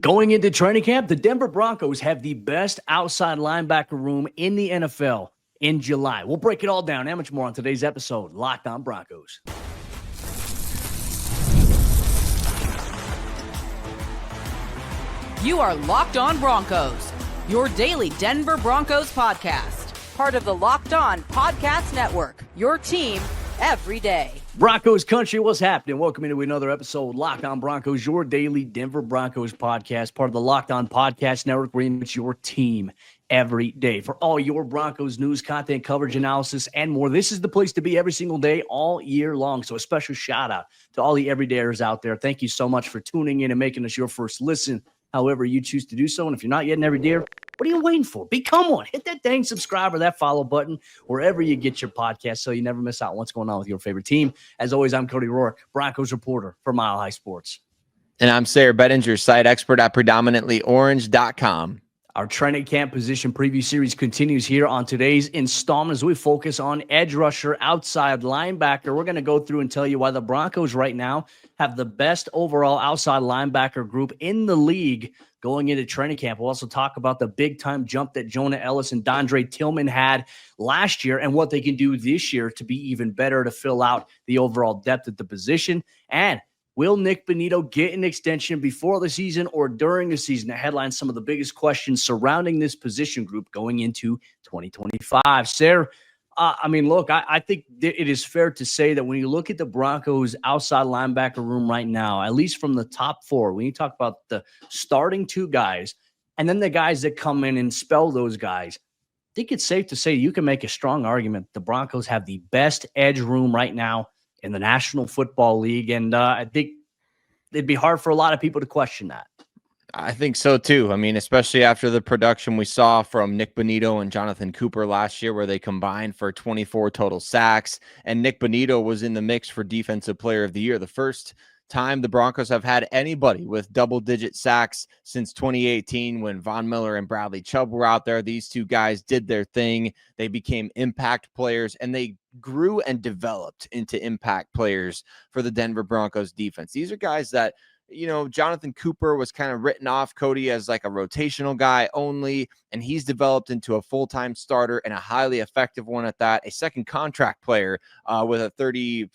Going into training camp, the Denver Broncos have the best outside linebacker room in the NFL in July. We'll break it all down and much more on today's episode, Locked On Broncos. You are Locked On Broncos, your daily Denver Broncos podcast. Part of the Locked On Podcast Network, your team every day. Broncos Country, what's happening? Welcome into another episode, Locked On Broncos, your daily Denver Broncos podcast, part of the Locked On Podcast Network, where it's your team every day. For all your Broncos news, content, coverage, analysis, and more, this is the place to be every single day, all year long. So a special shout out to all the everydayers out there. Thank you so much for tuning in and making us your first listen, however you choose to do so. And if you're not yet an everydayer, what are you waiting for? Become one. Hit that dang subscribe or that follow button wherever you get your podcast so you never miss out on what's going on with your favorite team. As always, I'm Cody Roark, Broncos reporter for Mile High Sports. And I'm Sayre Bedinger, site expert at predominantlyorange.com. Our training camp position preview series continues here on today's installment as we focus on edge rusher, outside linebacker. We're going to go through and tell you why the Broncos right now have the best overall outside linebacker group in the league going into training camp. We'll also talk about the big-time jump that Jonah Elliss and Dondre Tillman had last year and what they can do this year to be even better to fill out the overall depth at the position. And will Nick Bonitto get an extension before the season or during the season? That headlines some of the biggest questions surrounding this position group going into 2025. Sayre, I think it is fair to say that when you look at the Broncos outside linebacker room right now, at least from the top four, when you talk about the starting two guys and then the guys that come in and spell those guys, I think it's safe to say you can make a strong argument the Broncos have the best edge room right now in the National Football League. And I think it'd be hard for a lot of people to question that. I think so too. I mean, especially after the production we saw from Nick Bonitto and Jonathon Cooper last year, where they combined for 24 total sacks. And Nick Bonitto was in the mix for Defensive Player of the Year. The first time the Broncos have had anybody with double-digit sacks since 2018 when Von Miller and Bradley Chubb were out there. These two guys did their thing. They became impact players, and they grew and developed into impact players for the Denver Broncos defense. These are guys that, you know, Jonathon Cooper was kind of written off, Cody, as like a rotational guy only, and he's developed into a full-time starter and a highly effective one at that, a second contract player with a $30+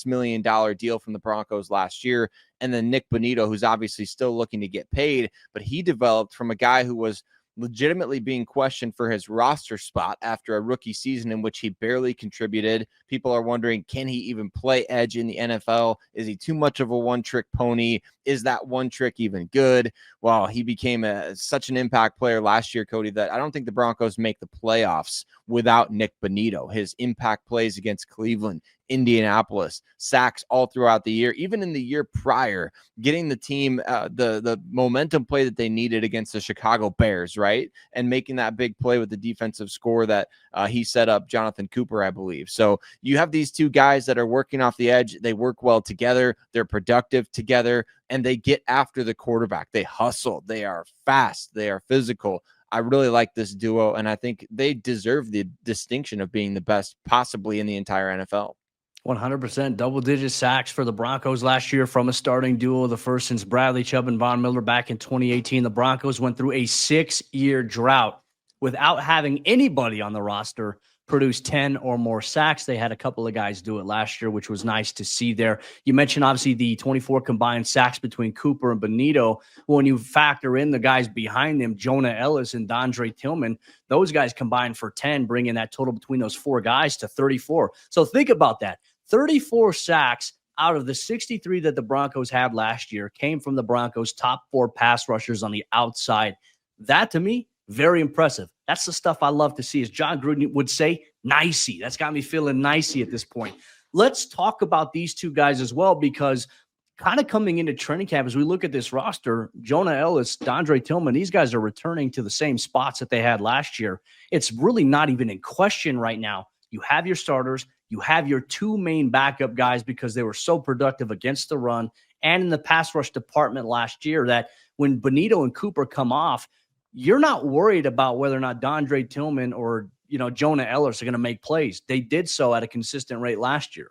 million deal from the Broncos last year. And then Nick Bonitto, who's obviously still looking to get paid, but he developed from a guy who was legitimately being questioned for his roster spot after a rookie season in which he barely contributed. People are wondering, can he even play edge in the NFL? Is he too much of a one-trick pony? Is that one trick even good? Well, he became such an impact player last year, Cody, that I don't think the Broncos make the playoffs without Nick Bonitto. His impact plays against Cleveland, Indianapolis, sacks all throughout the year, even in the year prior, getting the team the momentum play that they needed against the Chicago Bears, right? And making that big play with the defensive score that he set up Jonathon Cooper, I believe. So you have these two guys that are working off the edge. They work well together. They're productive together, and they get after the quarterback. They hustle. They are fast. They are physical. I really like this duo, and I think they deserve the distinction of being the best possibly in the entire NFL. 100% double-digit sacks for the Broncos last year from a starting duo, the first since Bradley Chubb and Von Miller back in 2018. The Broncos went through a 6-year drought without having anybody on the roster produce 10 or more sacks. They had a couple of guys do it last year, which was nice to see there. You mentioned, obviously, the 24 combined sacks between Cooper and Bonitto. When you factor in the guys behind them, Jonah Elliss and Dondre Tillman, those guys combined for 10, bringing that total between those four guys to 34. So think about that. 34 sacks out of the 63 that the Broncos had last year came from the Broncos' top four pass rushers on the outside. That, to me, very impressive. That's the stuff I love to see. As John Gruden would say, nicey. That's got me feeling nicey at this point. Let's talk about these two guys as well, because kind of coming into training camp, as we look at this roster, Jonah Elliss, Dondre Tillman, these guys are returning to the same spots that they had last year. It's really not even in question right now. You have your starters. You have your two main backup guys because they were so productive against the run and in the pass rush department last year that when Bonitto and Cooper come off, you're not worried about whether or not Dondre Tillman or, Jonah Elliss are going to make plays. They did so at a consistent rate last year.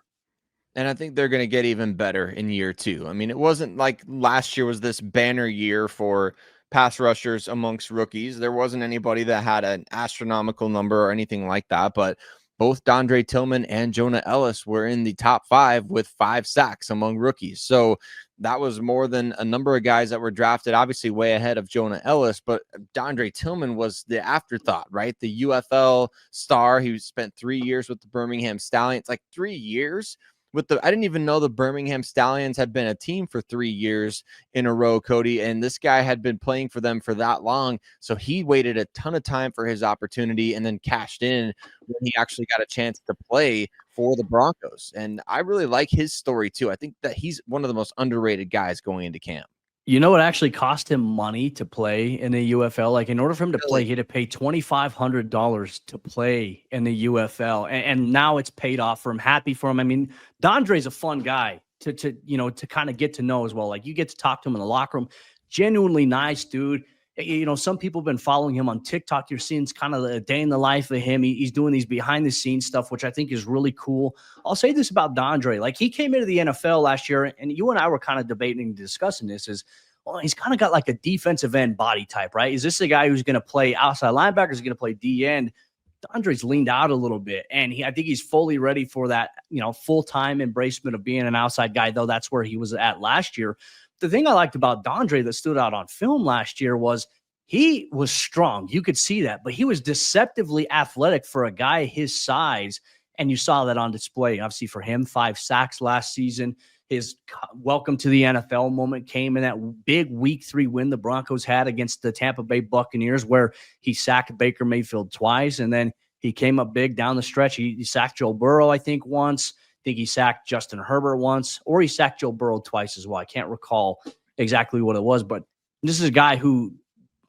And I think they're going to get even better in year 2. I mean, it wasn't like last year was this banner year for pass rushers amongst rookies. There wasn't anybody that had an astronomical number or anything like that, but both Dondre Tillman and Jonah Ellis were in the top 5 with 5 sacks among rookies. So that was more than a number of guys that were drafted, obviously way ahead of Jonah Ellis, but Dondre Tillman was the afterthought, right? The UFL star. He spent 3 years with the Birmingham Stallions, like 3 years. I didn't even know the Birmingham Stallions had been a team for 3 years in a row, Cody, and this guy had been playing for them for that long. So he waited a ton of time for his opportunity and then cashed in when he actually got a chance to play for the Broncos. And I really like his story too. I think that he's one of the most underrated guys going into camp. You know, it actually cost him money to play in the UFL. Like, in order for him to play, he had to pay $2,500 to play in the UFL. And now it's paid off for him. Happy for him. I mean, Dondre's a fun guy to kind of get to know as well. Like, you get to talk to him in the locker room. Genuinely nice dude. You know, some people have been following him on TikTok. You're seeing kind of a day in the life of him. He's doing these behind the scenes stuff, which I think is really cool. I'll say this about Dondre. Like, he came into the NFL last year, and you and I were kind of debating and discussing this, is, well, he's kind of got like a defensive end body type, right? Is this a guy who's going to play outside linebacker? Is going to play D end? Dondre's leaned out a little bit, and I think he's fully ready for that, full-time embracement of being an outside guy, though that's where he was at last year. The thing I liked about Dondre that stood out on film last year was he was strong. You could see that, but he was deceptively athletic for a guy his size, and you saw that on display. Obviously, for him, 5 sacks last season. His welcome to the NFL moment came in that big week 3 win the Broncos had against the Tampa Bay Buccaneers, where he sacked Baker Mayfield twice, and then he came up big down the stretch. He sacked Joe Burrow, I think, once. I think he sacked Justin Herbert once, or he sacked Joe Burrow twice as well. I can't recall exactly what it was, but this is a guy who,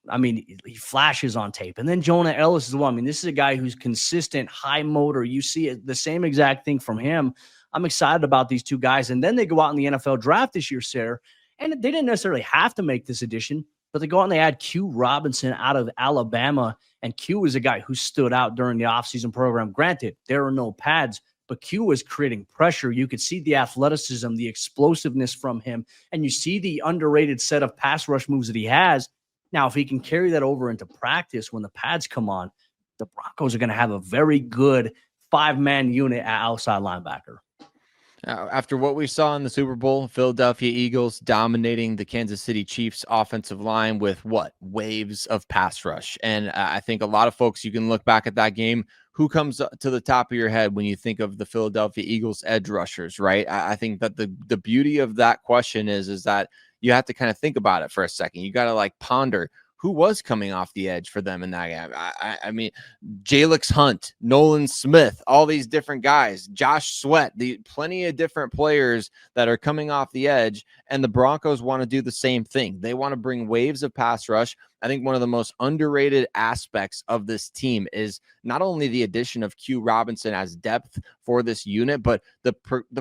I mean, he flashes on tape. And then Jonah Ellis as well. I mean, this is a guy who's consistent, high motor. You see the same exact thing from him. I'm excited about these two guys. And then they go out in the NFL draft this year, Sayre, and they didn't necessarily have to make this addition, but they go out and they add Q Robinson out of Alabama. And Q is a guy who stood out during the offseason program. Granted, there are no pads, but Q was creating pressure. You could see the athleticism, the explosiveness from him, and you see the underrated set of pass rush moves that he has. Now, if he can carry that over into practice when the pads come on, the Broncos are going to have a very good 5-man unit at outside linebacker. After what we saw in the Super Bowl, Philadelphia Eagles dominating the Kansas City Chiefs offensive line with waves of pass rush. And I think a lot of folks, you can look back at that game. Who comes to the top of your head when you think of the Philadelphia Eagles edge rushers, right? I think that the beauty of that question is that you have to kind of think about it for a second. You got to ponder who was coming off the edge for them in that game. I mean, Jalix Hunt, Nolan Smith, all these different guys, Josh Sweat, plenty of different players that are coming off the edge, and the Broncos want to do the same thing. They want to bring waves of pass rush. I think one of the most underrated aspects of this team is not only the addition of Q Robinson as depth for this unit, but the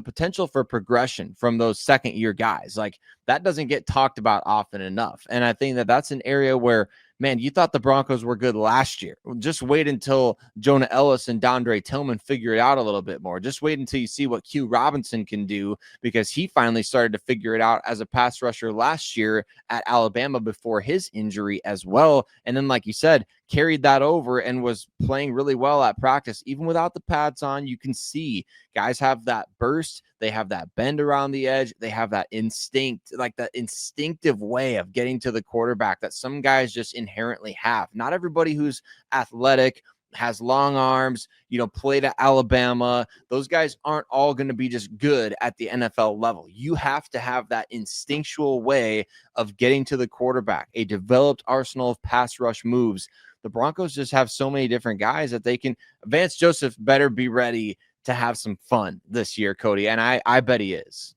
potential for progression from those second-year guys. That doesn't get talked about often enough. And I think that that's an area where, man, you thought the Broncos were good last year. Just wait until Jonah Ellis and Dondre Tillman figure it out a little bit more. Just wait until you see what Q Robinson can do, because he finally started to figure it out as a pass rusher last year at Alabama before his injury as well. And then, like you said, carried that over and was playing really well at practice. Even without the pads on, you can see guys have that burst. They have that bend around the edge. They have that instinct, that instinctive way of getting to the quarterback that some guys just inherently have. Not everybody who's athletic, has long arms, played at Alabama. Those guys aren't all going to be just good at the NFL level. You have to have that instinctual way of getting to the quarterback, a developed arsenal of pass rush moves. The Broncos just have so many different guys that they can. Vance Joseph better be ready to have some fun this year, Cody, and I bet he is.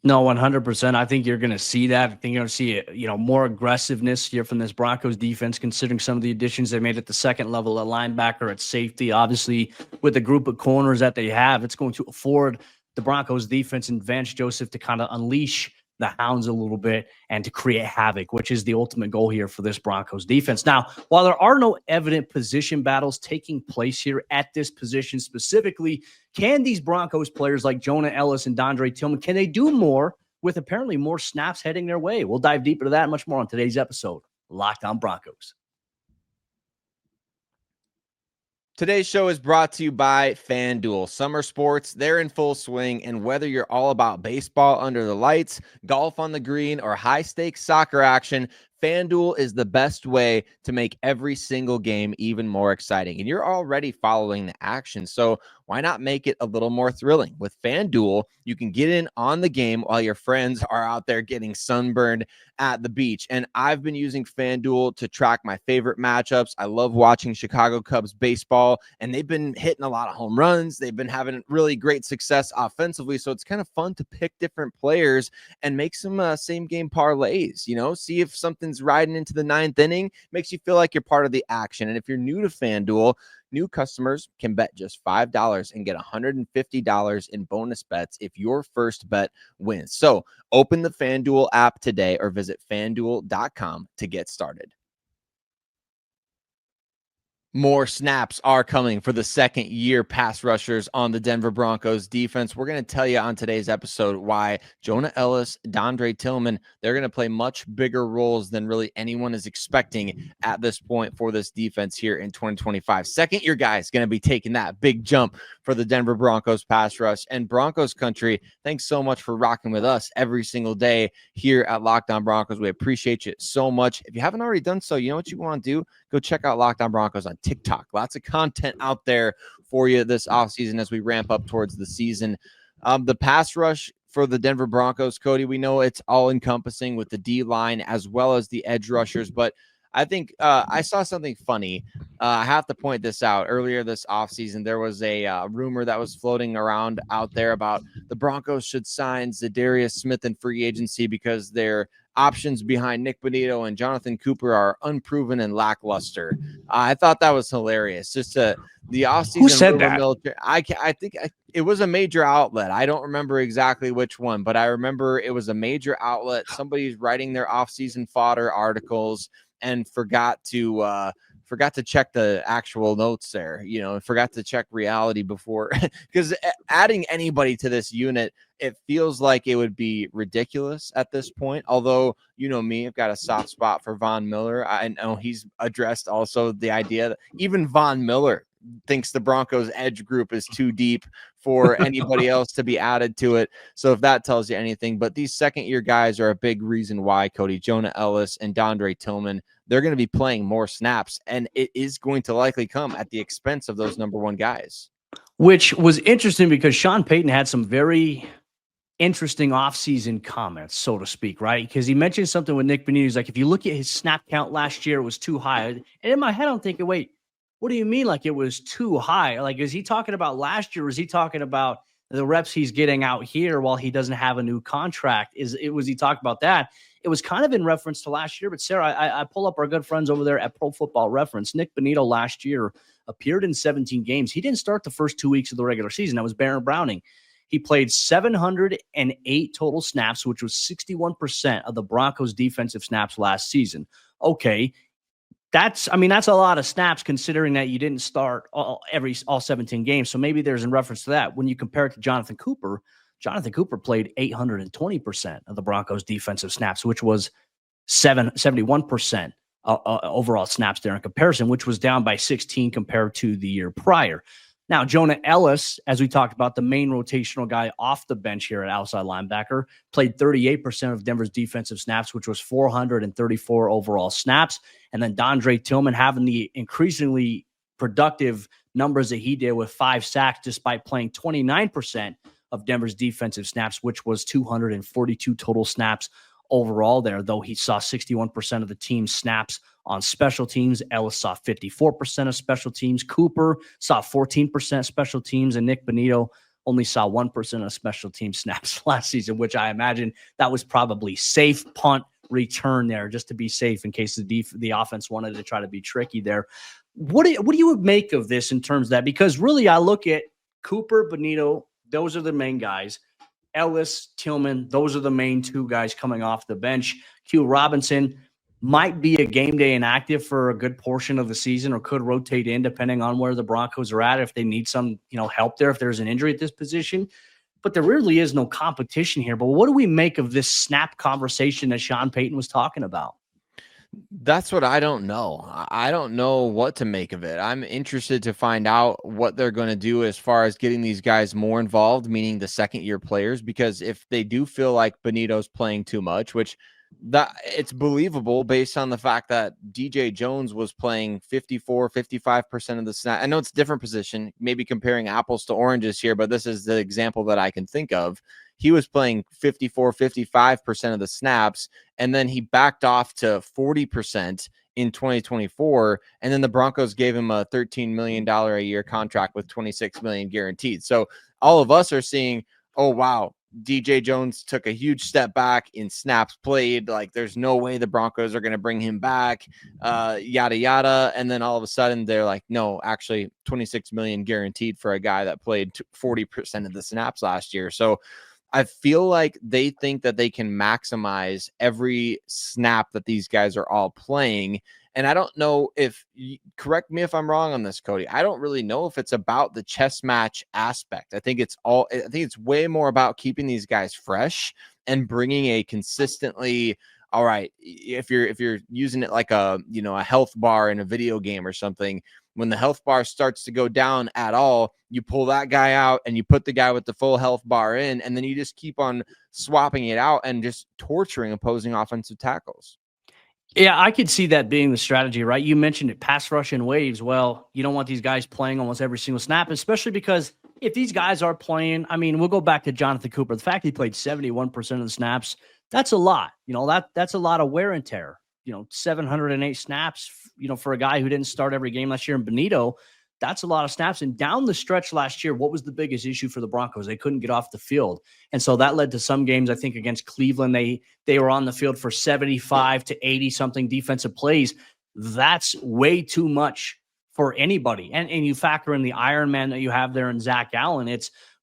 No, 100%. I think you're going to see that. I think you're going to see, more aggressiveness here from this Broncos defense, considering some of the additions they made at the second level at linebacker, at safety. Obviously, with the group of corners that they have, it's going to afford the Broncos defense and Vance Joseph to kind of unleash the Hounds a little bit and to create havoc, which is the ultimate goal here for this Broncos defense. Now, while there are no evident position battles taking place here at this position specifically, can these Broncos players like Jonah Ellis and Dondre Tillman, can they do more with apparently more snaps heading their way? We'll dive deeper to that and much more on today's episode, Locked On Broncos. Today's show is brought to you by FanDuel. Summer sports, they're in full swing, and whether you're all about baseball under the lights, golf on the green, or high-stakes soccer action, FanDuel is the best way to make every single game even more exciting. And you're already following the action, so why not make it a little more thrilling? With FanDuel, you can get in on the game while your friends are out there getting sunburned at the beach. And I've been using FanDuel to track my favorite matchups. I love watching Chicago Cubs baseball, and they've been hitting a lot of home runs. They've been having really great success offensively, so it's kind of fun to pick different players and make some same-game parlays, see if something's riding into the ninth inning, makes you feel like you're part of the action. And if you're new to FanDuel, new customers can bet just $5 and get $150 in bonus bets if your first bet wins. So open the FanDuel app today or visit FanDuel.com to get started. More snaps are coming for the second-year pass rushers on the Denver Broncos defense. We're going to tell you on today's episode why Jonah Ellis, Dondre Tillman, they're going to play much bigger roles than really anyone is expecting at this point for this defense here in 2025. Second-year guys going to be taking that big jump for the Denver Broncos pass rush. And Broncos Country, thanks so much for rocking with us every single day here at Locked On Broncos. We appreciate you so much. If you haven't already done so, you know what you want to do? Go check out Locked On Broncos on TikTok. Lots of content out there for you this offseason as we ramp up towards the season. The pass rush for the Denver Broncos, Cody, we know it's all encompassing with the D line as well as the edge rushers, but I think I saw something funny. I have to point this out. Earlier this offseason, there was a rumor that was floating around out there about the Broncos should sign Zadarius Smith in free agency because their options behind Nick Bonitto and Jonathon Cooper are unproven and lackluster. I thought that was hilarious. Just the offseason. Who said that? Military, I think it was a major outlet. I don't remember exactly which one, but I remember it was a major outlet. Somebody's writing their offseason fodder articles and forgot to check the actual notes there, forgot to check reality before, because adding anybody to this unit, it feels like it would be ridiculous at this point. Although, me, I've got a soft spot for Von Miller. I know he's addressed also the idea that even Von Miller thinks the Broncos edge group is too deep for anybody else to be added to it. So if that tells you anything, but these second-year guys are a big reason why, Cody. Jonah Ellis and Dondre Tillman, they're going to be playing more snaps, and it is going to likely come at the expense of those number one guys. Which was interesting because Sean Payton had some very interesting offseason comments, so to speak, right? Because he mentioned something with Nick Bonitto. He's like, if you look at his snap count last year, it was too high. And in my head, I'm thinking, wait, what do you mean like it was too high? Like, is he talking about last year? Or is he talking about the reps he's getting out here while he doesn't have a new contract? Was he talking about that? It was kind of in reference to last year. But Sayre, I pull up our good friends over there at Pro Football Reference. Nick Bonitto last year appeared in 17 games. He didn't start the first 2 weeks of the regular season. That was Baron Browning. He played 708 total snaps, which was 61% of the Broncos defensive snaps last season. Okay. That's a lot of snaps considering that you didn't start all 17 games. So maybe there's in reference to that. When you compare it to Jonathon Cooper played 820% of the Broncos defensive snaps, which was 71% overall snaps there in comparison, which was down by 16 compared to the year prior. Now, Jonah Ellis, as we talked about, the main rotational guy off the bench here at outside linebacker, played 38% of Denver's defensive snaps, which was 434 overall snaps. And then Dondre Tillman having the increasingly productive numbers that he did with 5 sacks, despite playing 29% of Denver's defensive snaps, which was 242 total snaps overall there, though he saw 61% of the team's snaps on special teams. Ellis saw 54% of special teams. Cooper saw 14% special teams, and Nick Bonitto only saw 1% of special team snaps last season, which I imagine that was probably safe punt return there just to be safe in case the offense wanted to try to be tricky there. What do you make of this in terms of that? Because really I look at Cooper, Bonitto, those are the main guys. Ellis, Tillman, those are the main two guys coming off the bench. Q Robinson might be a game day inactive for a good portion of the season or could rotate in depending on where the Broncos are at if they need some, help there if there's an injury at this position. But there really is no competition here. But what do we make of this snap conversation that Sean Payton was talking about? That's what I don't know. I don't know what to make of it. I'm interested to find out what they're going to do as far as getting these guys more involved, meaning the second-year players, because if they do feel like Bonitto's playing too much, which that it's believable based on the fact that DJ Jones was playing 55% of the snap. I know it's a different position, maybe comparing apples to oranges here, but this is the example that I can think of. He was playing 55% of the snaps, and then he backed off to 40% in 2024. And then the Broncos gave him a $13 million a year contract with $26 million guaranteed. So all of us are seeing, oh, wow, DJ Jones took a huge step back in snaps played. Like, there's no way the Broncos are going to bring him back, yada, yada. And then all of a sudden they're like, no, actually $26 million guaranteed for a guy that played 40% of the snaps last year. So I feel like they think that they can maximize every snap that these guys are all playing. And I don't know if, correct me if I'm wrong on this, Cody. I don't really know if it's about the chess match aspect. I think it's way more about keeping these guys fresh and bringing a consistently, all right, if you're using it like a health bar in a video game or something, when the health bar starts to go down at all, you pull that guy out and you put the guy with the full health bar in, and then you just keep on swapping it out and just torturing opposing offensive tackles. Yeah, I could see that being the strategy, right? You mentioned it, pass rush in waves. Well, you don't want these guys playing almost every single snap, especially because if these guys are playing, I mean, we'll go back to Jonathon Cooper. The fact he played 71% of the snaps, that's a lot. That's a lot of wear and tear. 708 snaps, for a guy who didn't start every game last year in Bonitto, that's a lot of snaps. And down the stretch last year, what was the biggest issue for the Broncos? They couldn't get off the field. And so that led to some games, I think, against Cleveland, they were on the field for 75 to 80 something defensive plays. That's way too much for anybody. And you factor in the Iron Man that you have there in Zach Allen.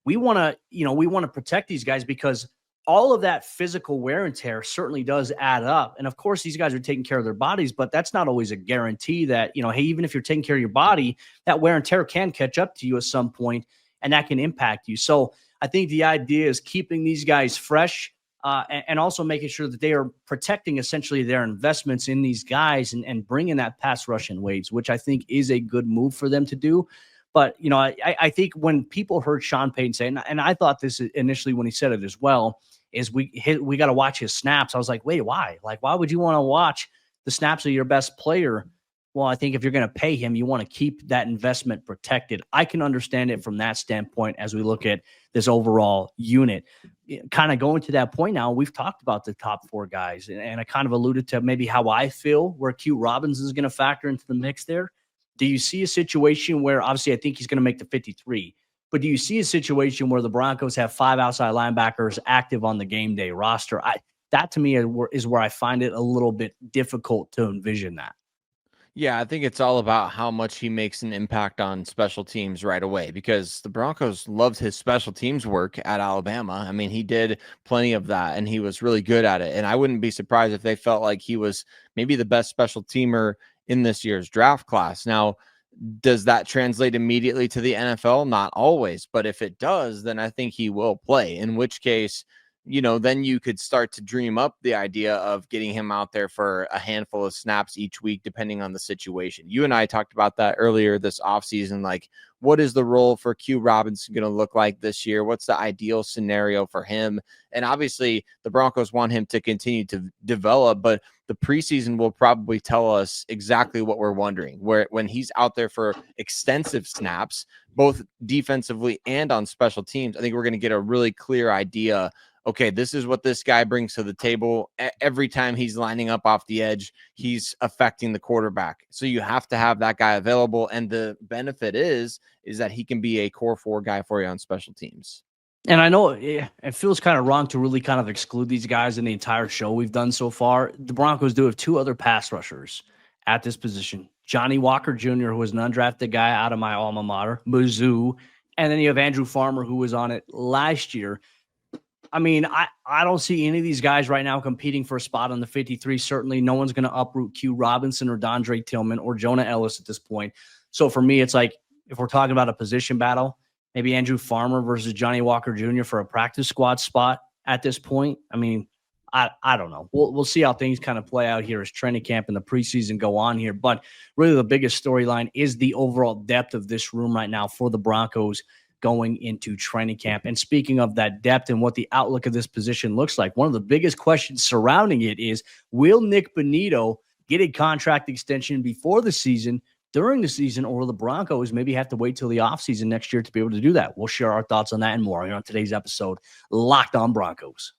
We want to protect these guys because all of that physical wear and tear certainly does add up. And of course, these guys are taking care of their bodies, but that's not always a guarantee that, hey, even if you're taking care of your body, that wear and tear can catch up to you at some point, and that can impact you. So I think the idea is keeping these guys fresh and also making sure that they are protecting essentially their investments in these guys and bringing that pass rush in waves, which I think is a good move for them to do. But, I think when people heard Sean Payton say, and I thought this initially when he said it as well, is we got to watch his snaps. I was like, wait, why? Like, why would you want to watch the snaps of your best player? Well, I think if you're going to pay him, you want to keep that investment protected. I can understand it from that standpoint as we look at this overall unit. Kind of going to that point now, we've talked about the top four guys, and I kind of alluded to maybe how I feel where Q Robinson is going to factor into the mix there. Do you see a situation where, obviously, I think he's going to make the 53, but do you see a situation where the Broncos have 5 outside linebackers active on the game day roster? That to me is where I find it a little bit difficult to envision that. Yeah, I think it's all about how much he makes an impact on special teams right away, because the Broncos loved his special teams work at Alabama. I mean, he did plenty of that and he was really good at it. And I wouldn't be surprised if they felt like he was maybe the best special teamer in this year's draft class. Now, does that translate immediately to the NFL? Not always, but if it does, then I think he will play, in which case, then you could start to dream up the idea of getting him out there for a handful of snaps each week, depending on the situation. You and I talked about that earlier this offseason. Like, what is the role for Q Robinson going to look like this year? What's the ideal scenario for him? And obviously the Broncos want him to continue to develop, but the preseason will probably tell us exactly what we're wondering, where when he's out there for extensive snaps, both defensively and on special teams, I think we're going to get a really clear idea. Okay, this is what this guy brings to the table. Every time he's lining up off the edge, he's affecting the quarterback. So you have to have that guy available. And the benefit is that he can be a core 4 guy for you on special teams. And I know it feels kind of wrong to really kind of exclude these guys in the entire show we've done so far. The Broncos do have 2 other pass rushers at this position. Johnny Walker Jr., who was an undrafted guy out of my alma mater, Mizzou. And then you have Andrew Farmer, who was on it last year. I mean, I don't see any of these guys right now competing for a spot on the 53. Certainly no one's going to uproot Q Robinson or Dondre Tillman or Jonah Ellis at this point. So for me, it's like, if we're talking about a position battle, maybe Andrew Farmer versus Johnny Walker Jr. for a practice squad spot at this point. I mean, I don't know. We'll see how things kind of play out here as training camp and the preseason go on here. But really the biggest storyline is the overall depth of this room right now for the Broncos going into training camp. And speaking of that depth and what the outlook of this position looks like, one of the biggest questions surrounding it is, will Nick Bonitto get a contract extension before the season, during the season, or will the Broncos maybe have to wait till the offseason next year to be able to do that? We'll share our thoughts on that and more on today's episode, Locked On Broncos.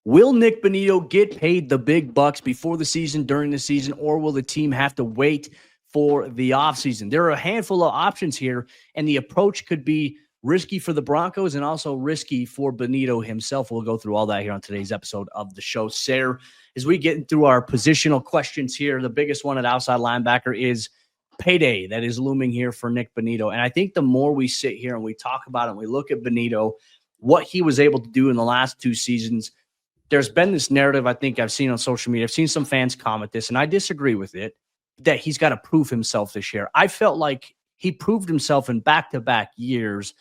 Will Nick Bonitto get paid the big bucks before the season, during the season, or will the team have to wait for the offseason? There are a handful of options here, and the approach could be risky for the Broncos and also risky for Bonitto himself. We'll go through all that here on today's episode of the show. Sayre, as we get through our positional questions here, the biggest one at outside linebacker is payday that is looming here for Nick Bonitto. And I think the more we sit here and we talk about it and we look at Bonitto, what he was able to do in the last 2 seasons, there's been this narrative I think I've seen on social media. I've seen some fans comment this, and I disagree with it, that he's got to prove himself this year. I felt like he proved himself in back-to-back years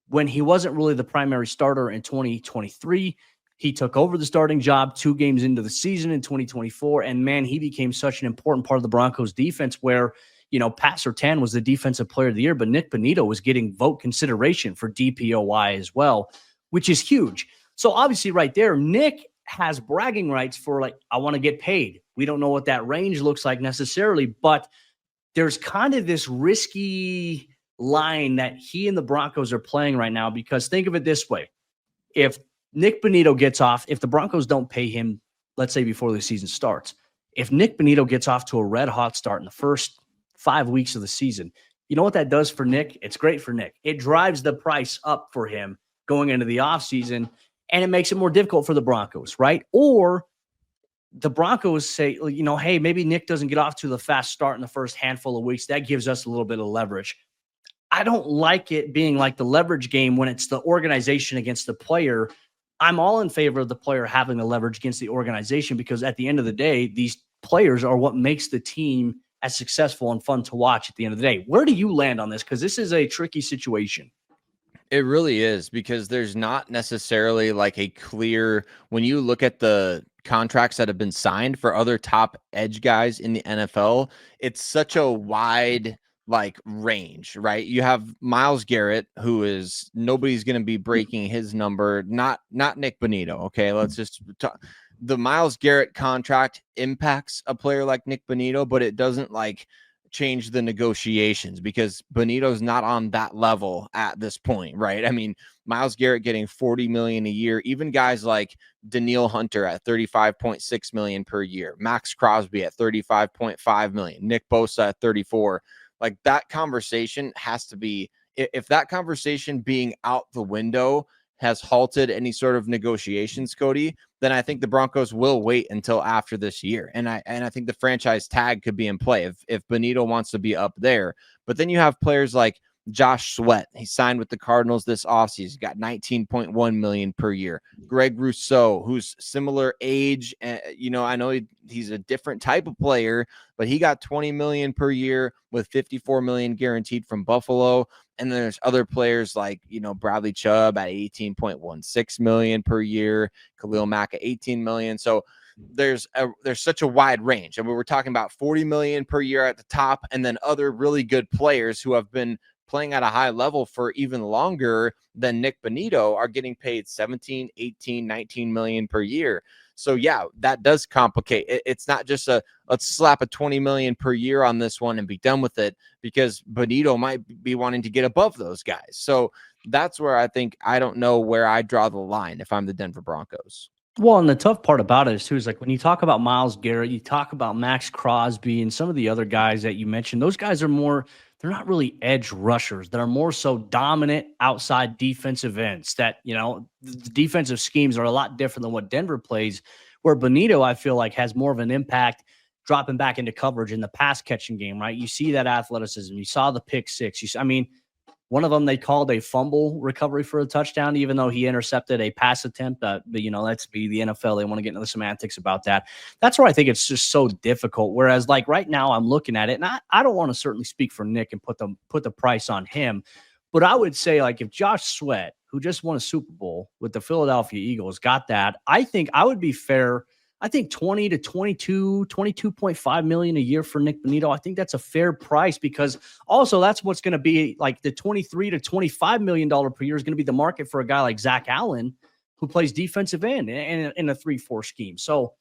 when he wasn't really the primary starter in 2023. He took over the starting job 2 games into the season in 2024, and man, he became such an important part of the Broncos defense where, you know, Pat Surtain was the defensive player of the year, but Nick Bonitto was getting vote consideration for DPOY as well, which is huge. So obviously right there, Nick has bragging rights for, like, I want to get paid. We don't know what that range looks like necessarily, but there's kind of this risky line that he and the Broncos are playing right now, because think of it this way. If Nick Bonitto gets off, if the Broncos don't pay him, let's say before the season starts, if Nick Bonitto gets off to a red hot start in the first 5 weeks of the season, you know what that does for Nick? It's great for Nick. It drives the price up for him going into the offseason, and it makes it more difficult for the Broncos, right? Or the Broncos say, you know, hey, maybe Nick doesn't get off to the fast start in the first handful of weeks. That gives us a little bit of leverage. I don't like it being like the leverage game when it's the organization against the player. I'm all in favor of the player having the leverage against the organization, because at the end of the day, these players are what makes the team as successful and fun to watch at the end of the day. Where do you land on this? Because this is a tricky situation. It really is, because there's not necessarily like a clear, when you look at the contracts that have been signed for other top edge guys in the NFL, it's such a wide like range, right? You have Myles Garrett, who is, nobody's going to be breaking his number, not Nick Bonitto. Okay, let's just talk. The Myles Garrett contract impacts a player like Nick Bonitto, but it doesn't like change the negotiations, because Bonitto's not on that level at this point, right? I mean, Myles Garrett getting $40 million a year, even guys like Danielle Hunter at $35.6 million per year, Max Crosby at $35.5 million, Nick Bosa at 34. Like, that conversation has to be, if that conversation being out the window has halted any sort of negotiations, Cody, then I think the Broncos will wait until after this year. And I think the franchise tag could be in play if Bonitto wants to be up there. But then you have players like Josh Sweat. He signed with the Cardinals this offseason. He got $19.1 million per year. Greg Rousseau, who's similar age, you know, I know he's a different type of player, but he got $20 million per year with $54 million guaranteed from Buffalo. And then there's other players like, you know, Bradley Chubb at $18.16 million per year, Khalil Mack at $18 million. So there's such a wide range. And we were talking about $40 million per year at the top, and then other really good players who have been playing at a high level for even longer than Nick Bonitto are getting paid 17, 18, 19 million per year. So yeah, that does complicate. It's not just let's slap a 20 million per year on this one and be done with it, because Bonitto might be wanting to get above those guys. So that's where I think, I don't know where I draw the line if I'm the Denver Broncos. Well, and the tough part about it is too, is like when you talk about Myles Garrett, you talk about Max Crosby and some of the other guys that you mentioned, those guys are more, they're not really edge rushers. They're more so dominant outside defensive ends that, you know, the defensive schemes are a lot different than what Denver plays, where Bonitto, I feel like, has more of an impact dropping back into coverage in the pass catching game, right? You see that athleticism. You saw the pick six. One of them they called a fumble recovery for a touchdown, even though he intercepted a pass attempt. But let's be the NFL. They want to get into the semantics about that. That's where I think it's just so difficult. Whereas like right now I'm looking at it, and I don't want to certainly speak for Nick and put the price on him. But I would say like if Josh Sweat, who just won a Super Bowl with the Philadelphia Eagles, got that, I think I would be fair. I think 20 to 22.5 million a year for Nick Bonitto. I think that's a fair price because also that's what's going to be like the 23 to 25 million dollar per year is going to be the market for a guy like Zach Allen who plays defensive end in a 3-4 scheme. So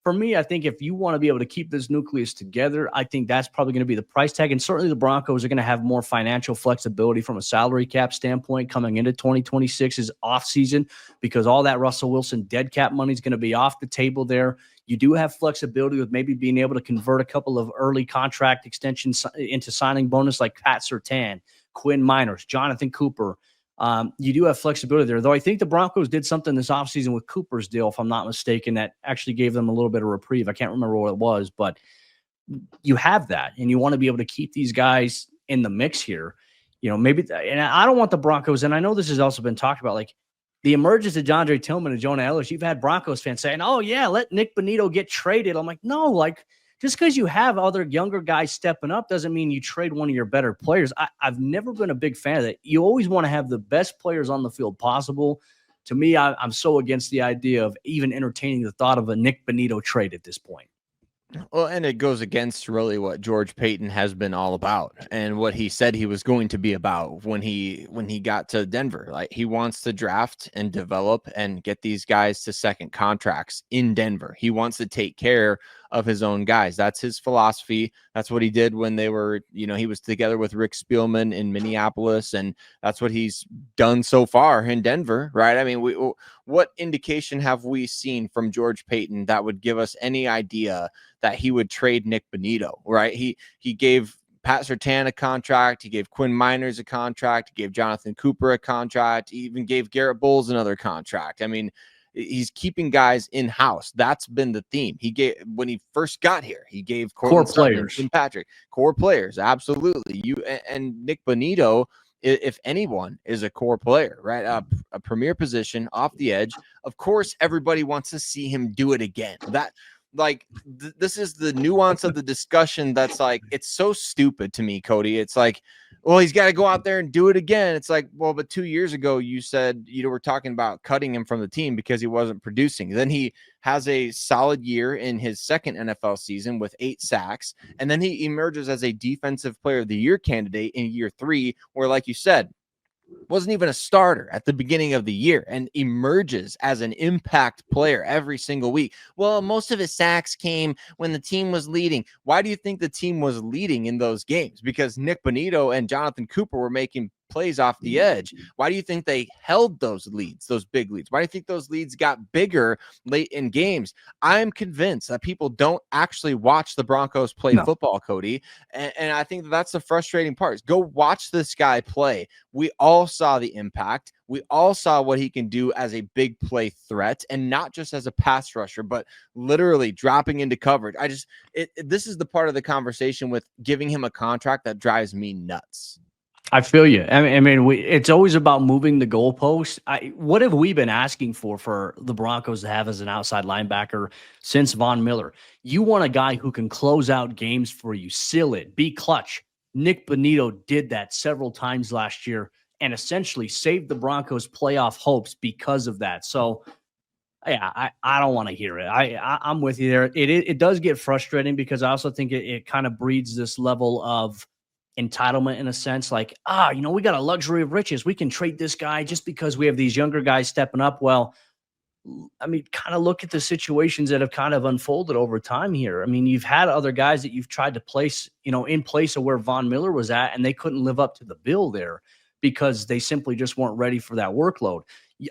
for me, I think if you want to be able to keep this nucleus together, I think that's probably going to be the price tag. And certainly the Broncos are going to have more financial flexibility from a salary cap standpoint coming into 2026's offseason because all that Russell Wilson dead cap money is going to be off the table there. You do have flexibility with maybe being able to convert a couple of early contract extensions into signing bonus like Pat Surtain, Quinn Miners, Jonathan Cooper. You do have flexibility there, though I think the Broncos did something this offseason with Cooper's deal, if I'm not mistaken, that actually gave them a little bit of reprieve. I can't remember what it was, but you have that, and you want to be able to keep these guys in the mix here. Maybe, and I don't want the Broncos, and I know this has also been talked about, like the emergence of DeAndre Tillman and Jonah Elliss. You've had Broncos fans saying, oh, yeah, let Nick Bonitto get traded. I'm like, no, like, just because you have other younger guys stepping up doesn't mean you trade one of your better players. I've never been a big fan of that. You always want to have the best players on the field possible. To me, I'm so against the idea of even entertaining the thought of a Nick Bonitto trade at this point. Well, and it goes against really what George Paton has been all about and what he said he was going to be about when he got to Denver. Like he wants to draft and develop and get these guys to second contracts in Denver. He wants to take care of his own guys. That's his philosophy. That's what he did when they were, he was together with Rick Spielman in Minneapolis, and that's what he's done so far in Denver, right? I mean, what indication have we seen from George Paton that would give us any idea that he would trade Nick Bonitto, right? He gave Pat Surtain a contract. He gave Quinn Miners a contract. He gave Jonathan Cooper a contract. He even gave Garrett Bowles another contract. I mean, he's keeping guys in-house. That's been the theme. He gave, when he first got here, he gave core players, Patrick, core players. Absolutely. And Nick Bonitto, if anyone, is a core player, right? A premier position off the edge. Of course, everybody wants to see him do it again. This is the nuance of the discussion that's like, it's so stupid to me, Cody. It's like, well, he's got to go out there and do it again. It's like, well, but 2 years ago you said, we're talking about cutting him from the team because he wasn't producing. Then he has a solid year in his second NFL season with 8 sacks. And then he emerges as a defensive player of the year candidate in year 3, where, like you said, wasn't even a starter at the beginning of the year and emerges as an impact player every single week. Well, most of his sacks came when the team was leading. Why do you think the team was leading in those games? Because Nick Bonitto and Jonathan Cooper were making plays off the edge. Why do you think they held those leads, those big leads? Why do you think those leads got bigger late in games? I'm convinced that people don't actually watch the Broncos play football, Cody. And I think that's the frustrating part. Is go watch this guy play. We all saw the impact. We all saw what he can do as a big play threat, and not just as a pass rusher, but literally dropping into coverage. This is the part of the conversation with giving him a contract that drives me nuts. I feel you. I mean, it's always about moving the goalpost. What have we been asking for the Broncos to have as an outside linebacker since Von Miller? You want a guy who can close out games for you, seal it, be clutch. Nick Bonitto did that several times last year and essentially saved the Broncos' playoff hopes because of that. So, yeah, I don't want to hear it. I'm with you there. It does get frustrating because I also think it kind of breeds this level of entitlement in a sense, like, we got a luxury of riches. We can trade this guy just because we have these younger guys stepping up. Well, I mean, kind of look at the situations that have kind of unfolded over time here. I mean, you've had other guys that you've tried to place, in place of where Von Miller was at, and they couldn't live up to the bill there because they simply just weren't ready for that workload.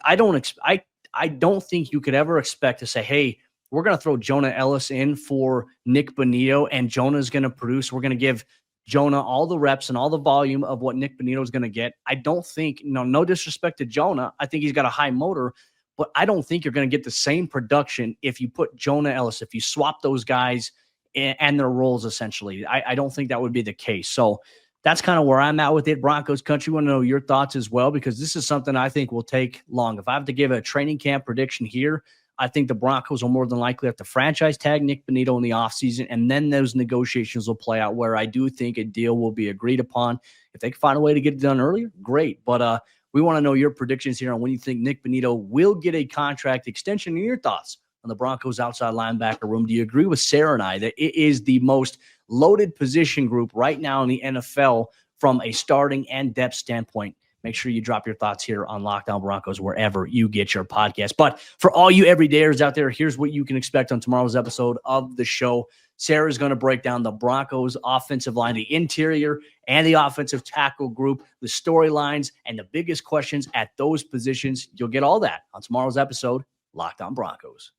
I don't think you could ever expect to say, hey, we're going to throw Jonah Elliss in for Nick Bonitto and Jonah's going to produce. We're going to give Jonah all the reps and all the volume of what Nick Bonitto is going to get. I don't think, no disrespect to Jonah. I think he's got a high motor, but I don't think you're going to get the same production if you put Jonah Elliss, if you swap those guys and their roles, essentially. I don't think that would be the case. So that's kind of where I'm at with it. Broncos Country, want to know your thoughts as well, because this is something I think will take long. If I have to give a training camp prediction here, I think the Broncos will more than likely have to franchise tag Nick Bonitto in the offseason, and then those negotiations will play out where I do think a deal will be agreed upon. If they can find a way to get it done earlier, great. But we want to know your predictions here on when you think Nick Bonitto will get a contract extension and your thoughts on the Broncos outside linebacker room. Do you agree with Sayre and I that it is the most loaded position group right now in the NFL from a starting and depth standpoint? Make sure you drop your thoughts here on Locked On Broncos wherever you get your podcast. But for all you everydayers out there, here's what you can expect on tomorrow's episode of the show. Sayre is going to break down the Broncos offensive line, the interior and the offensive tackle group, the storylines, and the biggest questions at those positions. You'll get all that on tomorrow's episode, Locked On Broncos.